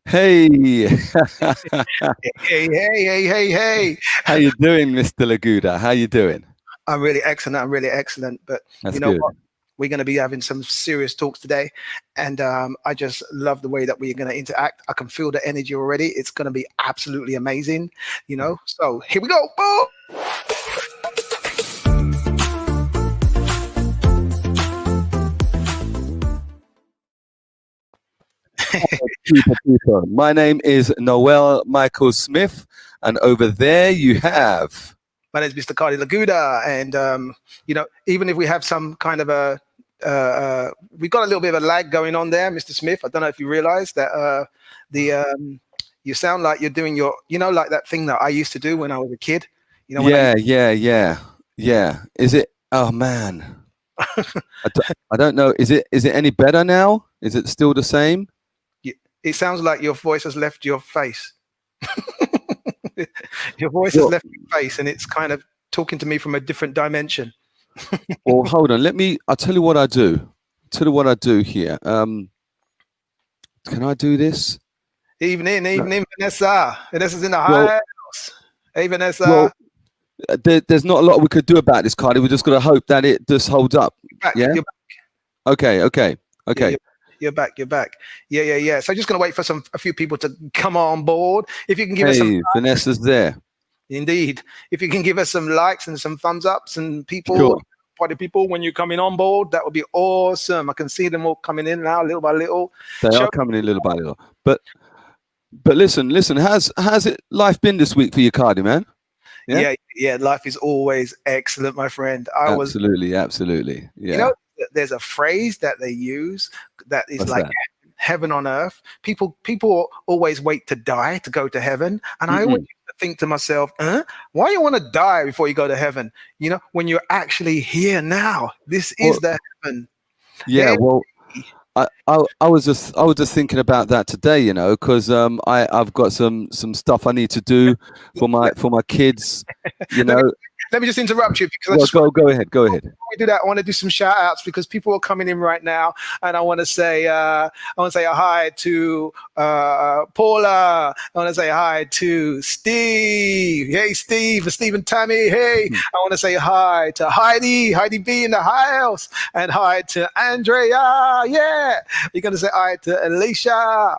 Hey, Hey, hey, hey, hey, hey. how you doing, Mr. Laguda? How you doing? I'm really excellent. I'm really excellent. But That's you know what? good. We're going to be having some serious talks today. And I just love the way that we're going to interact. I can feel the energy already. It's going to be absolutely amazing. So here we go. Boom. Super, super. My name is Noel Michael Smith, and over there you have. My name is Mr. Kardy Laguda. And, even if we have some kind of we've got a little bit of a lag going on there, Mr. Smith. I don't know if you realize that the you sound like you're doing like that thing that I used to do when I was a kid. When I Yeah, yeah, yeah, yeah. Is it? Oh man, I don't know. Is it any better now? Is it still the same? it sounds like your voice has left your face. Your voice has Well, left your face, and it's kind of talking to me from a different dimension. well, hold on. Let me. I'll tell you what I do. Tell you what I do here. Can I do this? Evening, No. evening, Vanessa. Vanessa's in the Well, house. Hey, Vanessa. well, there's not a lot we could do about this, Cardi. We just got to hope that it just holds up. You're back. Yeah. You're Okay. Okay. Yeah, Okay. you're back. You're back. Yeah, yeah, yeah. So just gonna wait for a few people to come on board. If you can give us some, Hey, Vanessa's there. indeed, if you can give us some likes and some thumbs ups and Sure. party people, when you're coming on board, that would be awesome. I can see them all coming in now, little by little. They are Show, coming in little by little. But listen. How's it life been this week for you, Cardi, man? Yeah. yeah, yeah. Life is always excellent, my friend. Absolutely. Absolutely. You Yeah. know, there's a phrase that they use that is What's like that? heaven on earth. People always wait to die to go to heaven, and I always Mm-mm. used to think to myself, why you want to die before you go to heaven? When you're actually here now, this is Well, the heaven. yeah. Hey, Well, I was just thinking about that today, because I've got some stuff I need to do for my kids, you let me know. let me just interrupt you because I Well, just want go ahead, go ahead. we do that, I want to do some shout outs because people are coming in right now, and I want to say a hi to Paula. I want to say hi to Steve. Hey, Steve and Tammy. Hey, Hmm. I want to say hi to Heidi B in the house, and hi to Andrea. Yeah, you're gonna say hi to Alicia.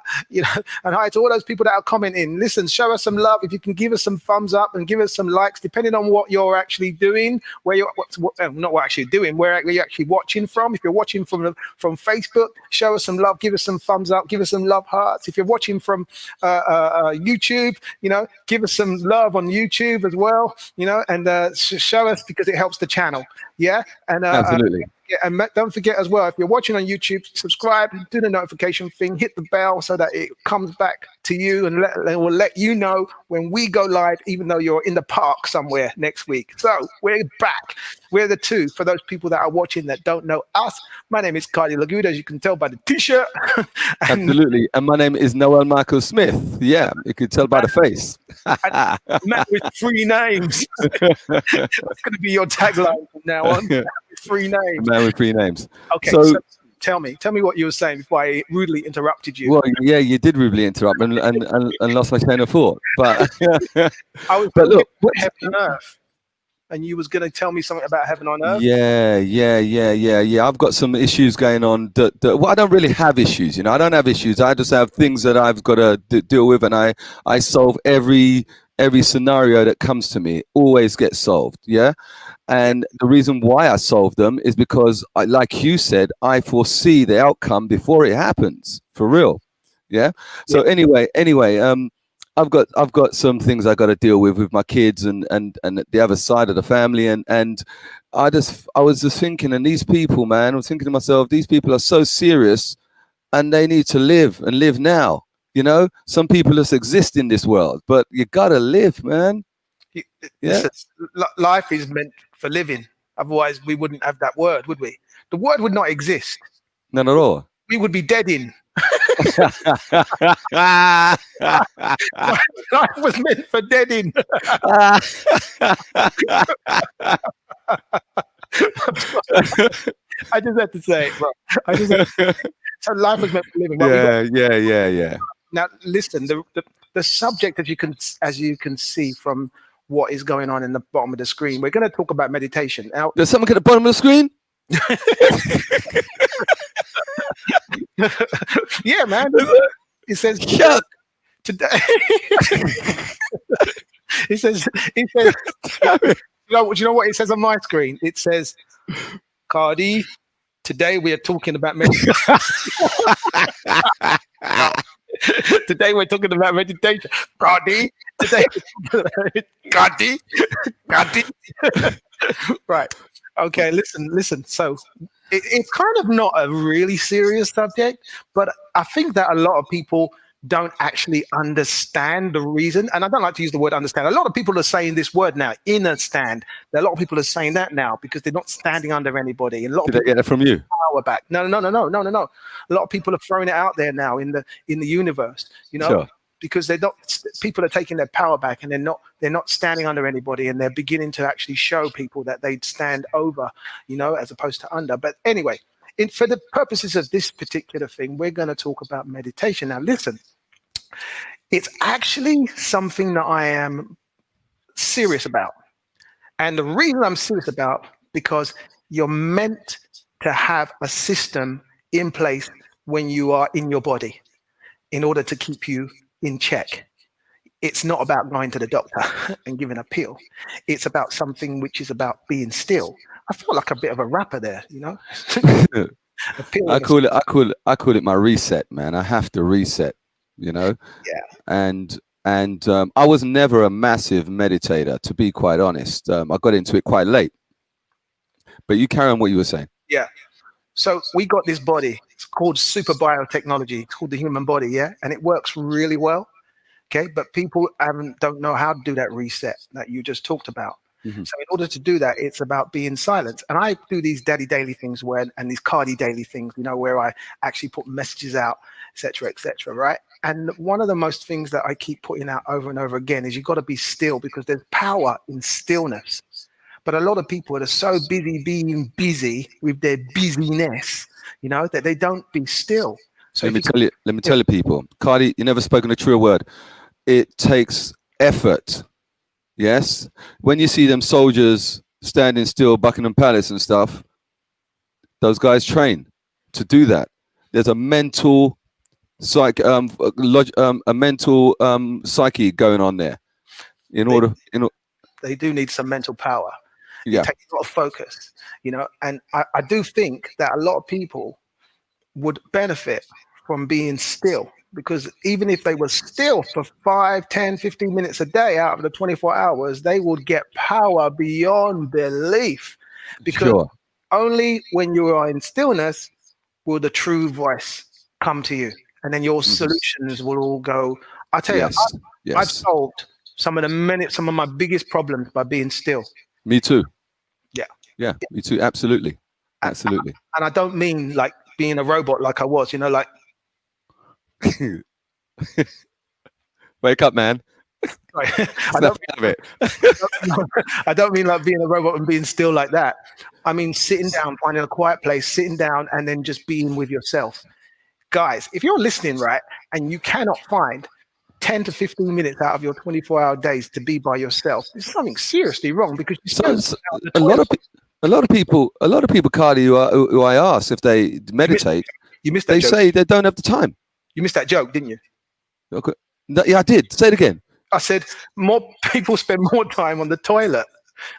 And hi to all those people that are commenting. Listen, show us some love. If you can give us some thumbs up and give us some likes, depending on what you're actually doing, where you're not what actually doing, where you're actually watching from. If you're watching from Facebook, show us some love, give us some thumbs up, give us some love hearts. If you're watching from YouTube, give us some love on YouTube as well, and show us because it helps the channel. Yeah, and Absolutely. yeah, and don't forget as well, if you're watching on YouTube, subscribe, do the notification thing, hit the bell so that it comes back to you, and it will let you know when we go live, even though you're in the park somewhere next week. So we're back. We're the two. For those people that are watching that don't know us, my name is Kardy Laguda, as you can tell by the t-shirt. And Absolutely. And my name is Noel Michael Smith. Yeah, you could tell by the face. man with three names. That's going to be your tagline from now on. Man with three names. Man with three names. Okay, So, so tell me what you were saying before I rudely interrupted you. well, yeah, you did rudely interrupt and lost my train of thought. But I was but talking look, about heaven on earth, and you was going to tell me something about heaven on earth. yeah. I've got some issues going on. Well, I don't really have issues. I don't have issues. I just have things that I've got to deal with, and I solve every scenario that comes to me. Always gets solved. Yeah. And the reason why I solve them is because, like you said, I foresee the outcome before it happens. For real. Yeah. Yeah, So anyway, I've got some things I got to deal with my kids and the other side of the family, and I was just thinking, and these people, man, I was thinking to myself, these people are so serious, and they need to live and live now. Some people just exist in this world, but you gotta live, man. You- Yeah. listen, life is meant for living. Otherwise, we wouldn't have that word, would we? The word would not exist. None at all. We would be dead in. Life was meant for dead in. I just had to say it, bro. I just had to, so life was meant for living. Well, we got Yeah. Now, listen, the subject, as you can see from what is going on in the bottom of the screen, we're going to talk about meditation. Now, There's something at the bottom of the screen. yeah, man. It says Shut. today. It says. Do you know what it says on my screen? It says, Kardy, today we are talking about meditation. Today we're talking about meditation. Kardy, today. Kardy. Right. Okay, listen. So it's kind of not a really serious subject, but I think that a lot of people don't actually understand the reason. And I don't like to use the word understand. A lot of people are saying this word now, inner stand. A lot of people are saying that now because they're not standing under anybody. And a lot Did of I get that from you? power back. No. A lot of people are throwing it out there now in the universe, Sure. because people are taking their power back, and they're not standing under anybody, and they're beginning to actually show people that they stand over, as opposed to under. But anyway, for the purposes of this particular thing, we're going to talk about meditation. Now, listen, it's actually something that I am serious about. And the reason I'm serious about, because you're meant to have a system in place when you are in your body in order to keep you in check. It's not about going to the doctor and giving a pill. It's about something which is about being still. I felt like a bit of a rapper there, I call it my reset, man. I have to reset, Yeah. And I was never a massive meditator, to be quite honest. I got into it quite late. But you carry on what you were saying. Yeah. So we got this body. It's called super biotechnology. It's called the human body, yeah? And it works really well, okay? But people don't know how to do that reset that you just talked about. Mm-hmm. So in order to do that, it's about being silent. And I do these daddy daily things and these Kardy daily things, where I actually put messages out, et cetera, right? And one of the most things that I keep putting out over and over again is you've got to be still, because there's power in stillness. But a lot of people are so busy being busy with their busyness, that they don't be still. So let me tell you, people, Kardy, you never spoken a truer word. It takes effort. Yes. When you see them soldiers standing still, Buckingham Palace and stuff, those guys train to do that. There's a mental psyche going on there. They do need some mental power. Yeah. It takes a lot of focus, and I do think that a lot of people would benefit from being still, because even if they were still for 5, 10, 15 minutes a day out of the 24 hours, they would get power beyond belief, because only when you are in stillness will the true voice come to you, and then your solutions will all go. I tell you, I've solved some of my biggest problems by being still. Me too. Yeah, me too. Absolutely. And I don't mean like being a robot like I was, like. Wake up, man. I don't mean like being a robot and being still like that. I mean sitting down, finding a quiet place, sitting down, and then just being with yourself. Guys, if you're listening, right, and you cannot find 10 to 15 minutes out of your 24-hour days to be by yourself, there's something seriously wrong, because a lot of people, Kardy, who I ask if they meditate, you missed that they joke. say they don't have the time. You missed that joke, didn't you? Okay. No, yeah, I did. Say it again. I said more people spend more time on the toilet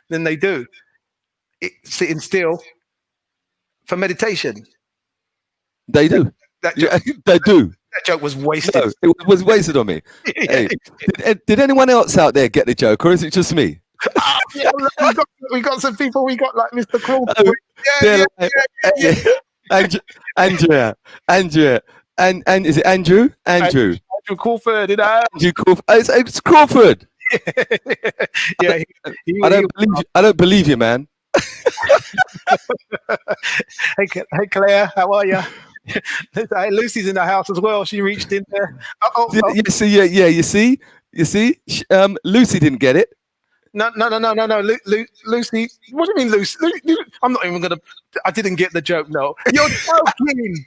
than they do sitting still for meditation. They do. They do. That joke was wasted. No, it was wasted on me. Hey, did anyone else out there get the joke, or is it just me? Yeah, we got some people. We got like Mr. Crawford. Andrea, and is it Andrew? Andrew Crawford. Andrew Crawford. It's Crawford. Yeah, I don't believe you, man. Hey, Claire, how are you? Hey, Lucy's in the house as well. She reached in there. You see. Lucy didn't get it. No. Lucy, what do you mean, Lucy? I'm not even gonna. I didn't get the joke. No, you're joking.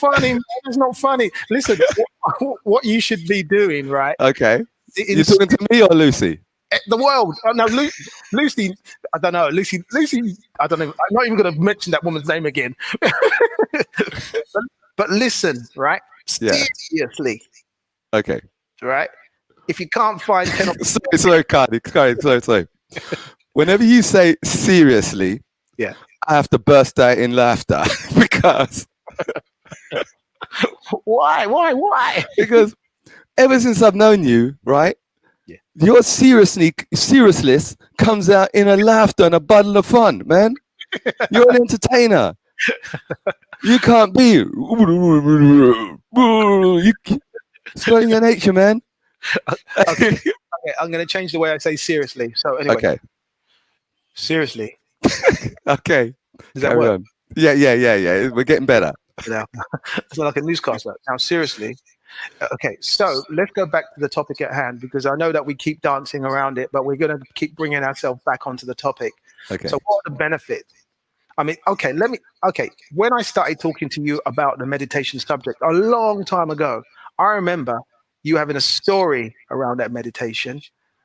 funny, man. It's not funny. Listen, what you should be doing, right? Okay. In You talking to me or Lucy? the world. Oh, no, Lucy. I don't know. Lucy. I don't know. I'm not even going to mention that woman's name again. but listen, right? Yeah. Seriously, Okay. right? If you can't find 10 or Sorry, Kardy. Sorry. Whenever you say seriously, yeah, I have to burst out in laughter because why? because ever since I've known you, right, Yeah. your seriousness comes out in a laughter and a bundle of fun, man. You're an entertainer. You can't be. It's got in your nature, man. Okay, I'm going to change the way I say seriously. So anyway, Okay. seriously, Okay. does that Carry work? on. Yeah. We're getting better. Now, it's not like a newscaster. Now, seriously. Okay, so let's go back to the topic at hand because I know that we keep dancing around it, but we're going to keep bringing ourselves back onto the topic. Okay. So, what are the benefits? I mean, okay, when I started talking to you about the meditation subject a long time ago, I remember you having a story around that meditation,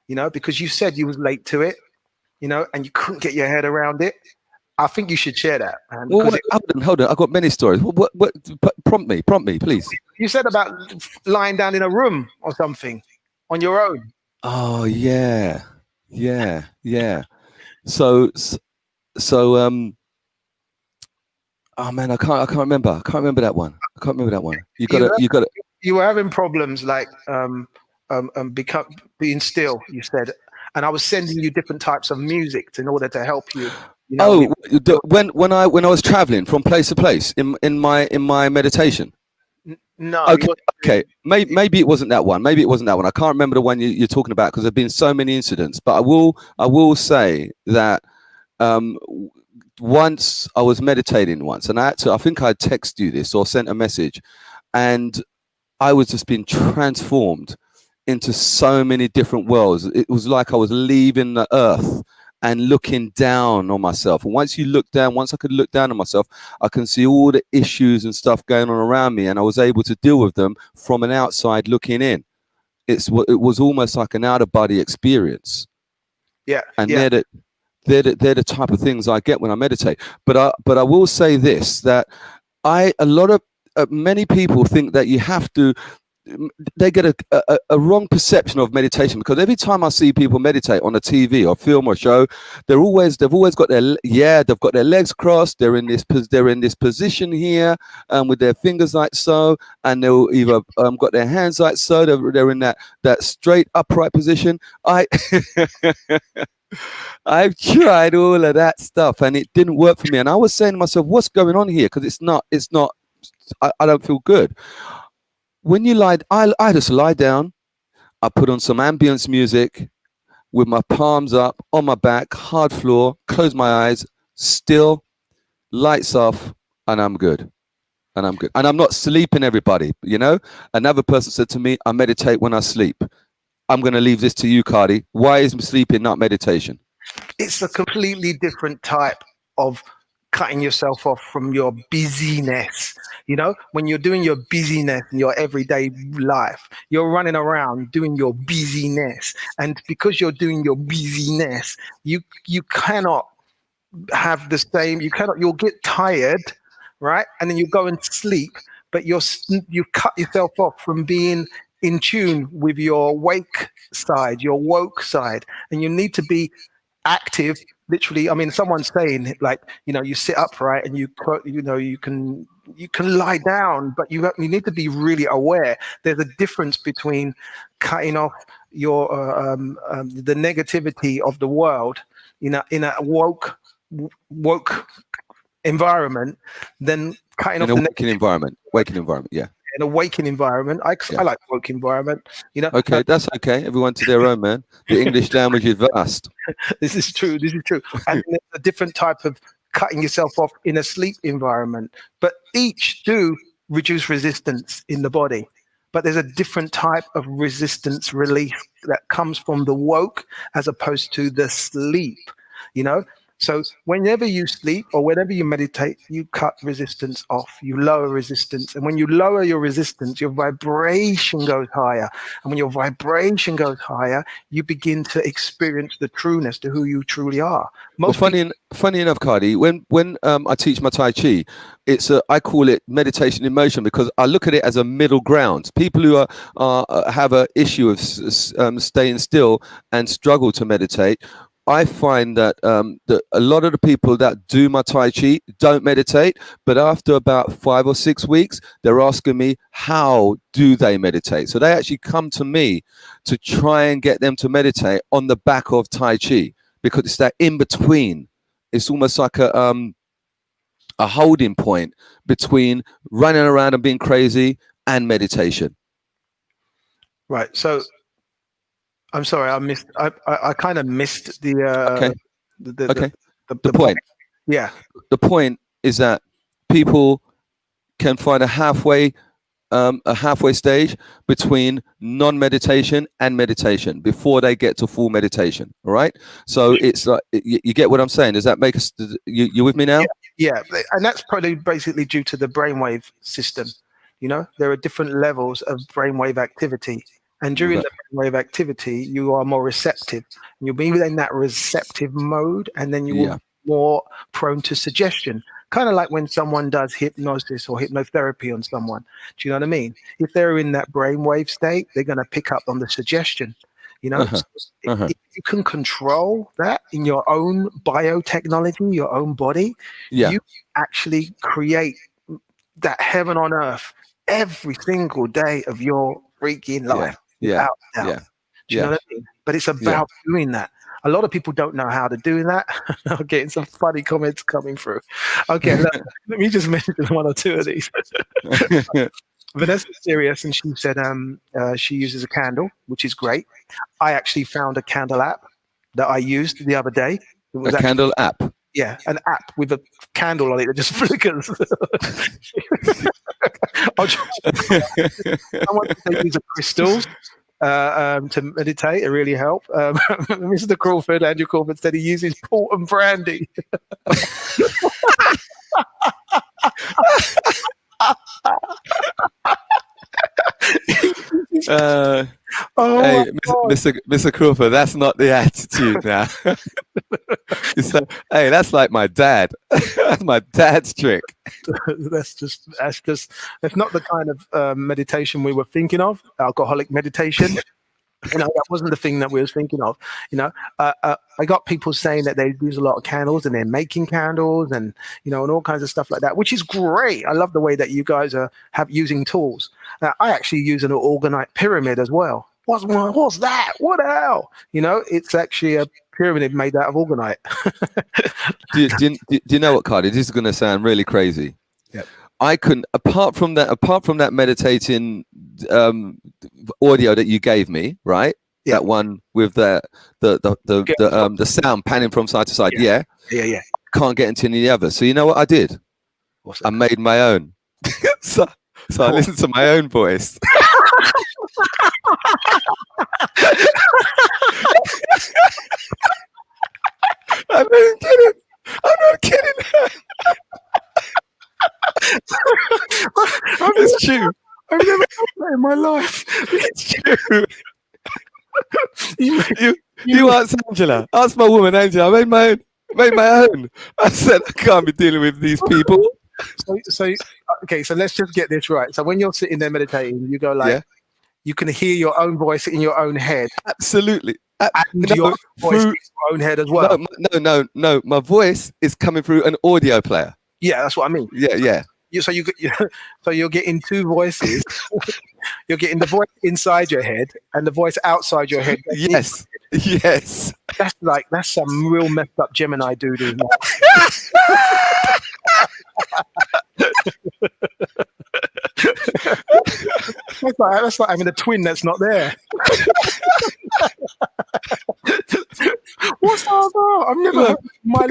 because you said you was late to it, and you couldn't get your head around it. I think you should share that, man. Well, hold on. I've got many stories. What? Prompt me, please. You said about lying down in a room or something on your own. Oh yeah. So oh man, I can't remember. I can't remember that one. You gotta. You were having problems like being still. You said, and I was sending you different types of music in order to help you. When I was traveling from place to place in my meditation. No. Okay. Maybe it wasn't that one. I can't remember the one you're talking about because there've been so many incidents. But I will say that once I was meditating once, and I think I texted you this or sent a message, and I was just being transformed into so many different worlds. It was like I was leaving the earth and looking down on myself. And once I could look down on myself, I can see all the issues and stuff going on around me, and I was able to deal with them from an outside looking in. It was almost like an out of body experience. Yeah. And they're the type of things I get when I meditate. But I will say this, that many people think that you have to. They get a wrong perception of meditation because every time I see people meditate on a TV or film or show, they've always got their legs crossed. They're in this position here, with their fingers like so, and they'll either got their hands like so. They're in that straight upright position. I've tried all of that stuff and it didn't work for me. And I was saying to myself, what's going on here? Because it's not. I don't feel good. When you I just lie down, I put on some ambience music with my palms up on my back, hard floor, close my eyes, still, lights off, and I'm good. And I'm not sleeping, everybody. Another person said to me, I meditate when I sleep. I'm going to leave this to you, Kardy. Why is sleeping not meditation? It's a completely different type of cutting yourself off from your busyness. When you're doing your busyness in your everyday life, you're running around doing your busyness, and because you're doing your busyness, you cannot have the same. You'll get tired, right? And then you go and sleep, but you cut yourself off from being in tune with your woke side, and you need to be active. Literally, I mean, someone's saying like, you sit upright and you can lie down, but you need to be really aware. There's a difference between cutting off your the negativity of the world in a woke environment than cutting off in a the waking environment. Yeah. In a waking environment. I like woke environment. Okay, that's okay. Everyone to their own, man. The English language is vast. This is true. And there's a different type of cutting yourself off in a sleep environment. But each do reduce resistance in the body. But there's a different type of resistance release that comes from the woke as opposed to the sleep. So whenever you sleep or whenever you meditate, you cut resistance off, you lower resistance. And when you lower your resistance, your vibration goes higher. And when your vibration goes higher, you begin to experience the trueness to who you truly are. Well, Most people, funny enough, Cardi, when I teach my Tai Chi, I call it meditation in motion because I look at it as a middle ground. People who have a issue of staying still and struggle to meditate, I find that a lot of the people that do my Tai Chi don't meditate, but after about 5 or 6 weeks, they're asking me how do they meditate. So they actually come to me to try and get them to meditate on the back of Tai Chi, because it's that in between. It's almost like a holding point between running around and being crazy and meditation. right. So I'm sorry, I kind of missed the Okay. the Okay. the The point. Yeah. The point is that people can find a halfway stage between non-meditation and meditation before they get to full meditation. All right. So it's like you get what I'm saying. Does that make us? You with me now? Yeah, and that's probably basically due to the brainwave system. You know, there are different levels of brainwave activity, and during the brainwave activity, you are more receptive. You'll be in that receptive mode, and then you will be more prone to suggestion. Kind of like when someone does hypnosis or hypnotherapy on someone. Do you know what I mean? If they're in that brainwave state, they're going to pick up on the suggestion. You know, if you can control that in your own biotechnology, your own body, you actually create that heaven on earth every single day of your freaking life. Without doubt. Do you know what I mean? But it's about doing that. A lot of people don't know how to do that. I'm getting some funny comments coming through. Okay, let me just mention one or two of these. Vanessa's serious, and she said she uses a candle, which is great. I actually found a candle app that I used the other day. It was candle app? Yeah, an app with a candle on it that just flickers. I want to use crystals to meditate. It really helped. Mr. Crawford, Andrew Crawford, said he uses port and brandy. Hey, Mr. Crawford, that's not the attitude now. Hey, that's like my dad. That's my dad's trick. That's not the kind of meditation we were thinking of. Alcoholic meditation. You know, that wasn't the thing that we were thinking of. You know, I got people saying that they use a lot of candles and they're making candles and, you know, and all kinds of stuff like that, which is great. I love the way that you guys are using tools. I actually use an organite pyramid as well. What's that? What the hell? You know, it's actually a pyramid made out of organite. do you know what, Kardy? This is going to sound really crazy. Yep. I couldn't, apart from that meditating audio that you gave me, right? Yeah. That one with the sound panning from side to side. Yeah. Can't get into any other. So you know what I did? I made my own. so I listened to my own voice. I'm not kidding. It's true. I've never done that in my life. It's true. you asked Angela. Ask my woman Angela. I made my own. I said I can't be dealing with these people. So okay. So let's just get this right. So when you're sitting there meditating, you go like, you can hear your own voice in your own head. Absolutely. And your voice in your own head as well. No. My voice is coming through an audio player. Yeah, that's what I mean. Yeah. So you're getting two voices. You're getting the voice inside your head and the voice outside your head. Yes. That's some real messed up Gemini dude. That's like having a twin that's not there. What's that? I've never heard my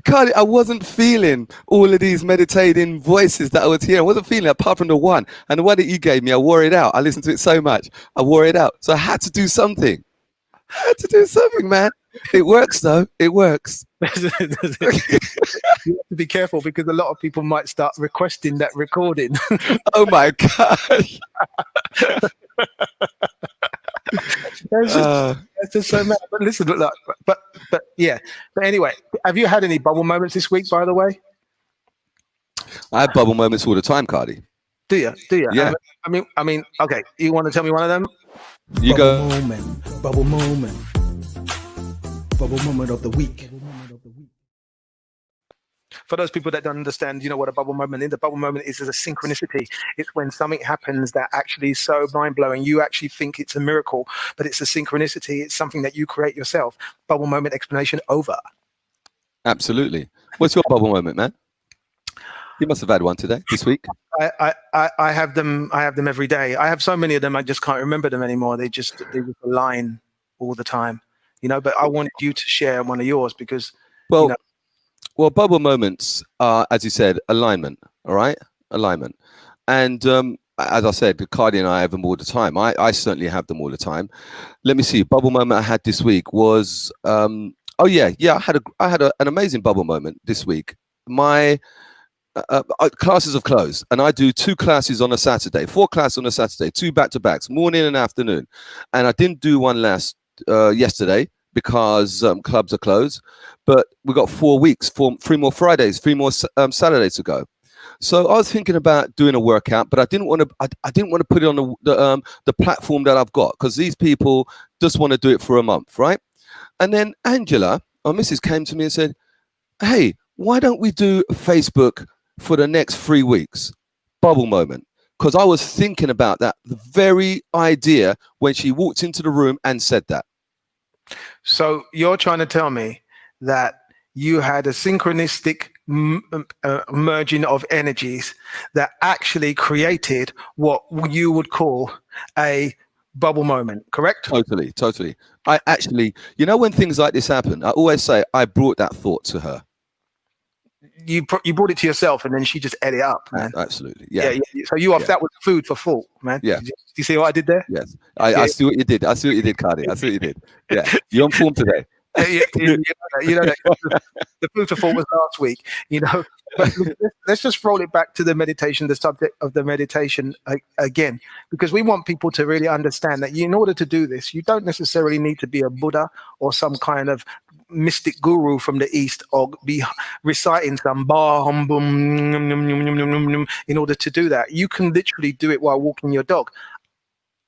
Kardy, I wasn't feeling all of these meditating voices that I was hearing. I wasn't feeling it apart from the one. And the one that you gave me, I wore it out. I listened to it so much. I wore it out. So I had to do something. Man. It works though. It works. You have to be careful because a lot of people might start requesting that recording. Oh my gosh. That's just, that's just so mad. But listen, look, but yeah. But anyway, have you had any bubble moments this week? By the way, I have bubble moments all the time, Kardy. do you? Do you? Yeah. I mean. Okay, you want to tell me one of them? You go. Bubble moment of the week. For those people that don't understand, you know what a bubble moment is. The bubble moment is a synchronicity. It's when something happens that actually is so mind-blowing. You actually think it's a miracle, but it's a synchronicity. It's something that you create yourself. Bubble moment explanation over. Absolutely. What's your bubble moment, man? You must have had one today, this week. I have them. I have them every day. I have so many of them. I just can't remember them anymore. They just align all the time, you know. But I wanted you to share one of yours because, Well, you know, well, bubble moments are, as you said, alignment. All right, alignment. And as I said, Kardy and I have them all the time. I certainly have them all the time. Let me see. Bubble moment I had this week was oh yeah. I had an amazing bubble moment this week. My classes have closed, and I do 2 classes on a Saturday, 4 classes on a Saturday, 2 back-to-backs, morning and afternoon. And I didn't do one yesterday because clubs are closed. But we got 4 weeks, 3 more Fridays, 3 more Saturdays to go. So I was thinking about doing a workout, but I didn't want to. I didn't want to put it on the platform that I've got because these people just want to do it for a month, right? And then Angela, our missus, came to me and said, "Hey, why don't we do Facebook for the next 3 weeks?" Bubble moment. Because I was thinking about that, the very idea when she walked into the room and said that. so you're trying to tell me that you had a synchronistic merging of energies that actually created what you would call a bubble moment, correct? Totally. I actually, you know, when things like this happen, I always say I brought that thought to her. You brought it to yourself, and then she just ate it up, man. Absolutely, yeah. So that was food for thought, man. Yeah. Do you see what I did there? Yes, I see what you did. I see what you did, Kardy. I see what you did. Yeah, you're on form today. You know that the food for thought was last week, you know. But let's just roll it back to the meditation, the subject of the meditation again, because we want people to really understand that in order to do this, you don't necessarily need to be a Buddha or some kind of mystic guru from the East or be reciting some bar hum boom in order to do that. You can literally do it while walking your dog.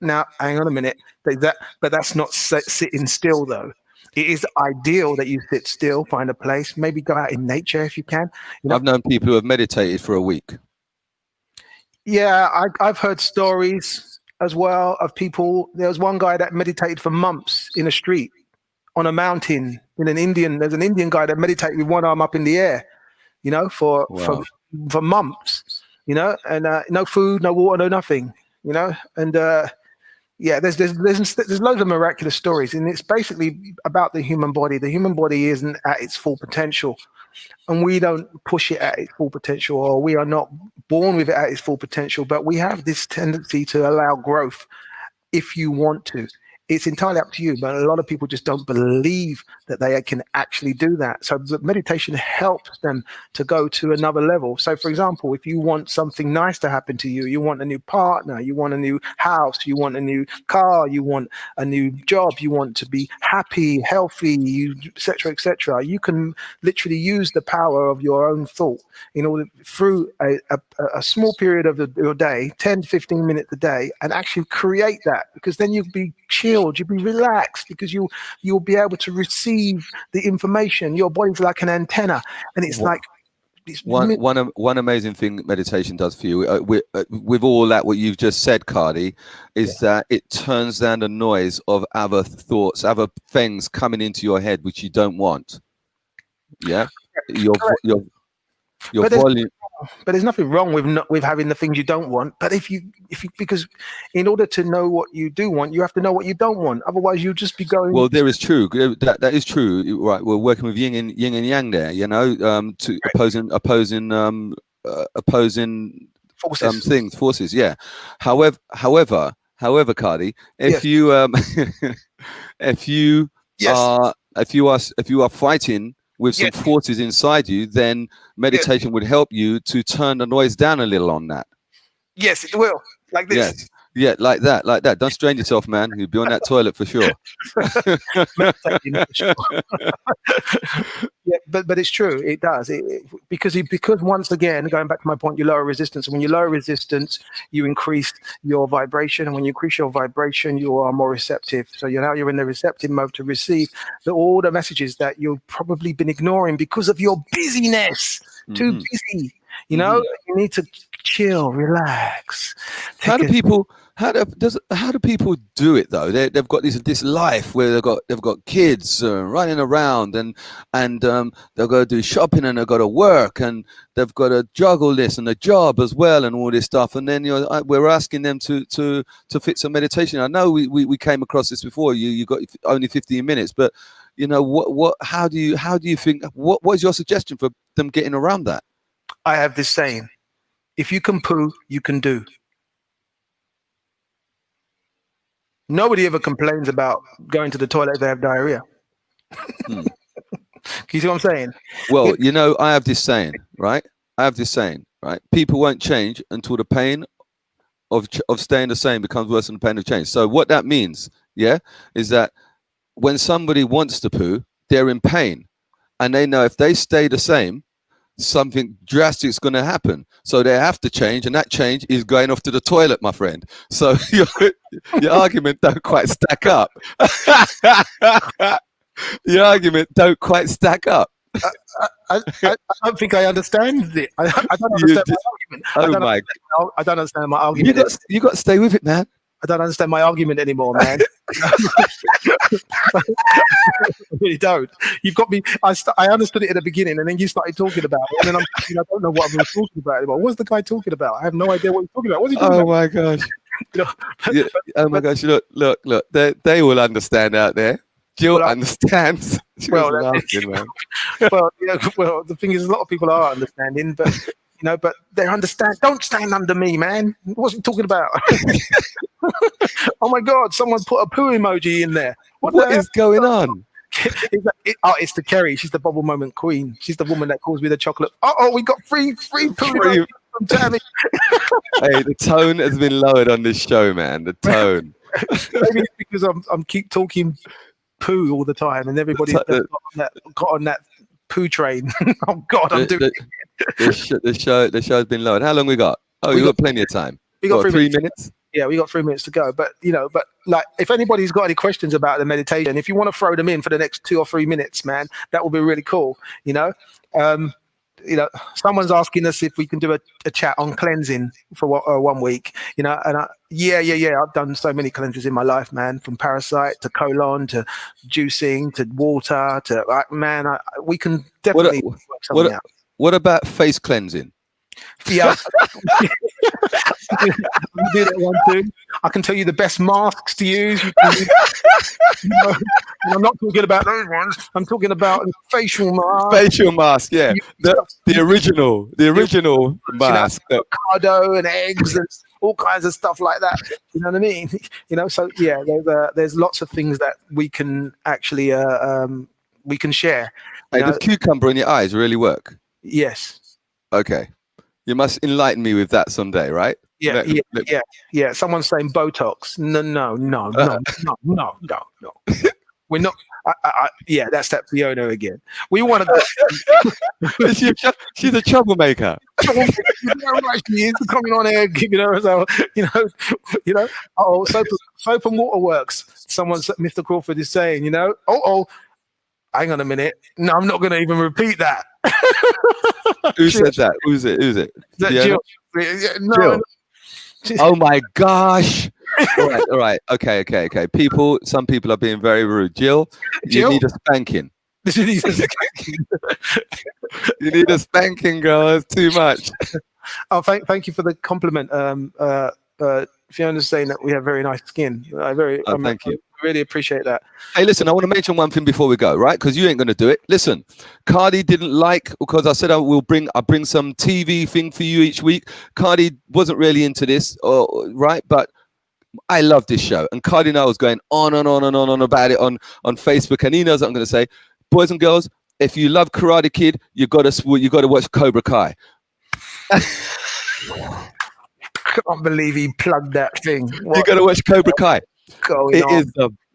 Now, hang on a minute. But that's not sitting still, though. It is ideal that you sit still, find a place, maybe go out in nature if you can. You know? I've known people who have meditated for a week. Yeah, I've heard stories as well of people. There was one guy that meditated for months in a street, on a mountain, there's an Indian guy that meditated with one arm up in the air, you know, for months, you know, and no food, no water, no nothing, you know, and yeah, there's loads of miraculous stories, and it's basically about the human body. The human body isn't at its full potential, and we don't push it at its full potential, or we are not born with it at its full potential, but we have this tendency to allow growth if you want to. It's entirely up to you, but a lot of people just don't believe that they can actually do that. So the meditation helps them to go to another level. So for example, if you want something nice to happen to you, you want a new partner, you want a new house, you want a new car, you want a new job, you want to be happy, healthy, etc., you can literally use the power of your own thought in order through a small period of your day, 10 to 15 minutes a day, and actually create that, because then you'll be chilled, you'll be relaxed, because you'll be able to receive the information. Your body's like an antenna, and it's like one amazing thing meditation does for you, with all that what you've just said, Kardy, is that it turns down the noise of other thoughts, other things coming into your head which you don't want. Yeah, your volume. But there's nothing wrong with having the things you don't want. But if you because in order to know what you do want, you have to know what you don't want. Otherwise, you'll just be going. Well, there is true. That is true. Right, we're working with yin and yang there. You know, to opposing forces. Yeah. However, Kardy, if you if you are if you are fighting with some forces inside you, then meditation would help you to turn the noise down a little on that. Yes, it will. Like this. Yes. Yeah, like that. Don't strain yourself, man. You'll be on that toilet for sure. Meditating, for sure. Yeah, but it's true. It does. Because once again, going back to my point, you lower resistance. And when you lower resistance, you increase your vibration. And when you increase your vibration, you are more receptive. So you're in the receptive mode to receive all the messages that you've probably been ignoring because of your busyness. Too busy. You know, you need to chill, relax. How do people do it though? They've got this life where they've got kids running around and they've got to do shopping and they've got to work and they've got to juggle this and a job as well and all this stuff. And then we're asking them to fit some meditation. I know we came across this before. You got only 15 minutes, but you know how do you think? What is your suggestion for them getting around that? I have this saying: if you can poo, you can do. Nobody ever complains about going to the toilet if they have diarrhea. Can you see what I'm saying? Well, I have this saying, right? People won't change until the pain of staying the same becomes worse than the pain of change. So what that means, is that when somebody wants to poo, they're in pain, and they know if they stay the same, something drastic is going to happen, so they have to change, and that change is going off to the toilet, my friend. So your argument don't quite stack up. Your argument don't quite stack up. I don't think I understand it. I don't understand my argument. I don't understand my argument. You got to stay with it, man. I don't understand my argument anymore, man. I really don't. You've got me. I understood it at the beginning, and then you started talking about it, and then I don't know what I was talking about anymore. What's the guy talking about? I have no idea what he's talking about. What's he talking about? My gosh! Oh my gosh! Look! They will understand out there. Jill understands. Well, the thing is, a lot of people are understanding, but. But they understand. Don't stand under me, man. What's he talking about? Oh my God! Someone put a poo emoji in there. What is going on? It's the Kerry. She's the bubble moment queen. She's the woman that calls me the chocolate. We got free poo emojis from Tammy. Hey, the tone has been lowered on this show, man. The tone. Maybe it's because I'm keep talking poo all the time, and everybody's got on that poo train. Oh God, I'm doing it. The show's been lowered. How long we got? We got plenty of time. We got 3 minutes. Yeah, we got 3 minutes to go. But like, if anybody's got any questions about the meditation, if you want to throw them in for the next 2 or 3 minutes, man, that would be really cool. Someone's asking us if we can do a chat on cleansing for 1 week. And I've done so many cleanses in my life, man, from parasite to colon to juicing to water to we can definitely work something out. What about face cleansing? Yeah, do that one too. I can tell you the best masks to use. I'm not talking about those ones. I'm talking about facial mask. Facial mask, yeah. The original mask. Avocado and eggs and all kinds of stuff like that. You know what I mean? So yeah, there's lots of things that we can actually we can share. Hey, does cucumber in your eyes really work? Yes. Okay. You must enlighten me with that someday, right? Yeah. Someone's saying Botox. No. We're not. That's that Fiona again. We want to. She's a troublemaker. She is coming on air, Oh, soap and water works. Mr. Crawford is saying, hang on a minute. No, I'm not going to even repeat that. Who said that? Who's it? Jill. No. Jill. Oh my gosh. All right. Okay. Some people are being very rude. Jill, you need a spanking. You need a spanking, girl. It's too much. Oh, thank you for the compliment. Fiona's saying that we have very nice skin. Thank you. I really appreciate that. Hey, listen, I want to mention one thing before we go, right? Because you ain't going to do it. Listen, Kardy didn't like, because I said I'll bring some TV thing for you each week. Kardy wasn't really into this, right? But I love this show. And Kardy now was going on and on and on about it on Facebook, and he knows what I'm going to say. Boys and girls, if you love Karate Kid, you got to watch Cobra Kai. I can't believe he plugged that thing. You got to watch Cobra Kai.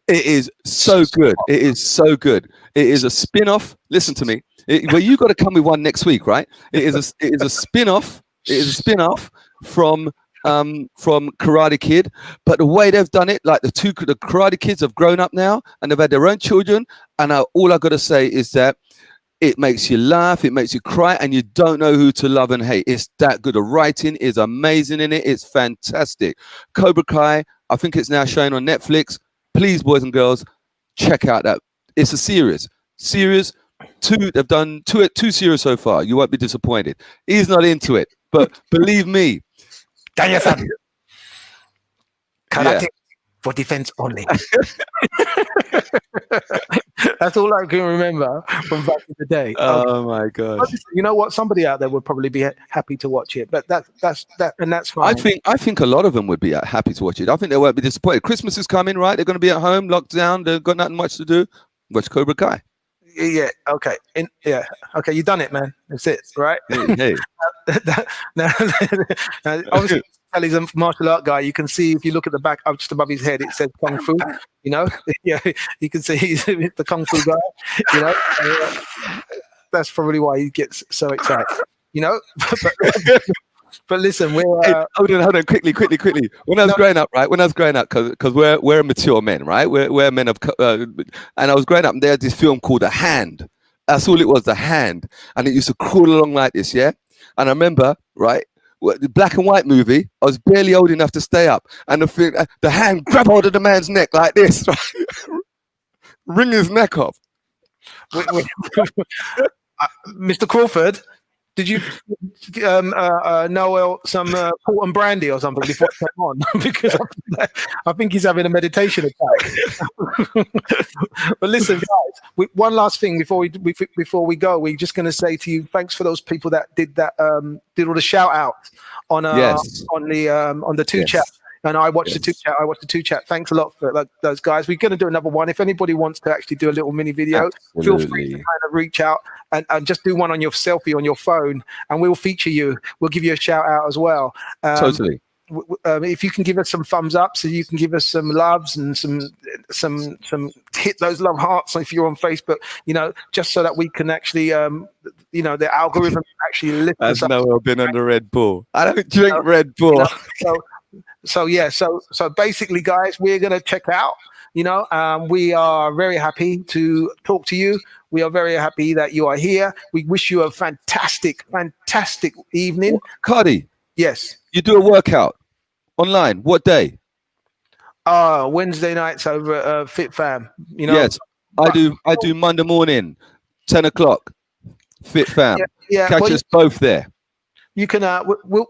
It is so good. It is so good. It is a spin-off. Listen to me. Well, you got to come with one next week, right? It is a spin-off. It is a spin-off from Karate Kid, but the way they've done it, like the Karate Kids have grown up now and they've had their own children, and all I got to say is that it makes you laugh, it makes you cry, and you don't know who to love and hate. It's that good. The writing is amazing in it. It's fantastic. Cobra Kai, I think it's now showing on Netflix. Please, boys and girls, check out that. It's a series. They've done two series so far. You won't be disappointed. He's not into it, but believe me. Karate Yeah. for defense only. That's all I can remember from back in the day. Oh my gosh! You know what? Somebody out there would probably be happy to watch it, but that's fine. I think a lot of them would be happy to watch it. I think they won't be disappointed. Christmas is coming, right? They're going to be at home, locked down. They've got nothing much to do. Watch Cobra Kai. Yeah. Okay. Okay. You done it, man. That's it, right? Hey. now, obviously, he's a martial art guy. You can see if you look at the back, up just above his head, it says Kung Fu. You know, yeah, you can see he's the Kung Fu guy. You know, that's probably why he gets so excited. You know, but listen, we're hold on, quickly. When I was growing up, right? Because we're mature men, right? We're men of, and I was growing up, and they had this film called The Hand. That's all it was, The Hand, and it used to crawl along like this, yeah. And I remember, right, the black and white movie, I was barely old enough to stay up, and the hand grabbed hold of the man's neck like this, right? Wring his neck off. Mr. Crawford, did you Noél some port and brandy or something before it came on? Because I think he's having a meditation attack. But listen, guys, one last thing before we go, we're just going to say to you, thanks for those people that did all the shout outs on the two chat. And I watched the two chat. Thanks a lot for those guys. We're going to do another one. If anybody wants to actually do a little mini video, feel free to kind of reach out and just do one on your selfie on your phone, and we'll feature you. We'll give you a shout out as well. Totally. If you can give us some thumbs up, so you can give us some loves and some hit those love hearts if you're on Facebook, you know, just so that we can actually, you know, the algorithm actually lift us up. Has Noél been on the Red Bull? I don't drink Red Bull. So basically, guys, we're going to check out. You know, we are very happy to talk to you. We are very happy that you are here. We wish you a fantastic evening. Kardy, yes, you do a workout online. What day? Wednesday nights over at Fit Fam. You know, yes, I do Monday morning, 10 o'clock. Fit Fam. Yeah, catch us both there. You can we'll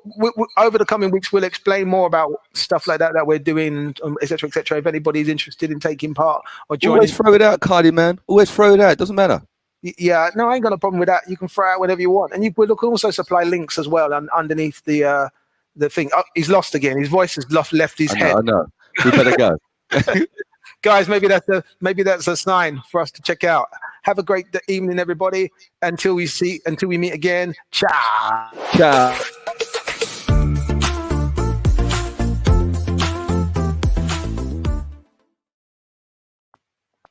over the coming weeks we'll explain more about stuff like that we're doing, etc. If anybody's interested in taking part or joining, always throw it out, Kardy, man. Always throw it out. Doesn't matter. Yeah, no, I ain't got a problem with that. You can throw out whatever you want, and we can also supply links as well underneath the thing. Oh, he's lost again. His voice has left his head. I know. We better go. Guys, maybe that's a sign for us to check out. Have a great evening, everybody. Until we meet again. Ciao. Ciao.